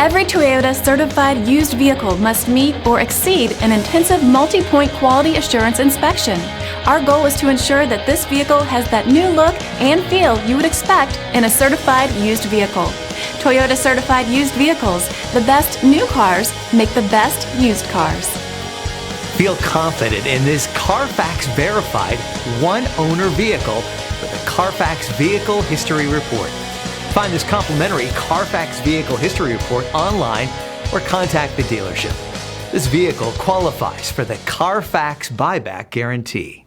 Every Toyota certified used vehicle must meet or exceed an intensive multi-point quality assurance inspection. Our goal is to ensure that this vehicle has that new look and feel you would expect in a certified used vehicle. Toyota certified used vehicles, the best new cars make the best used cars. Feel confident in this Carfax verified one-owner vehicle with a Carfax Vehicle History Report. Find this complimentary Carfax Vehicle History Report online or contact the dealership. This vehicle qualifies for the Carfax Buyback Guarantee.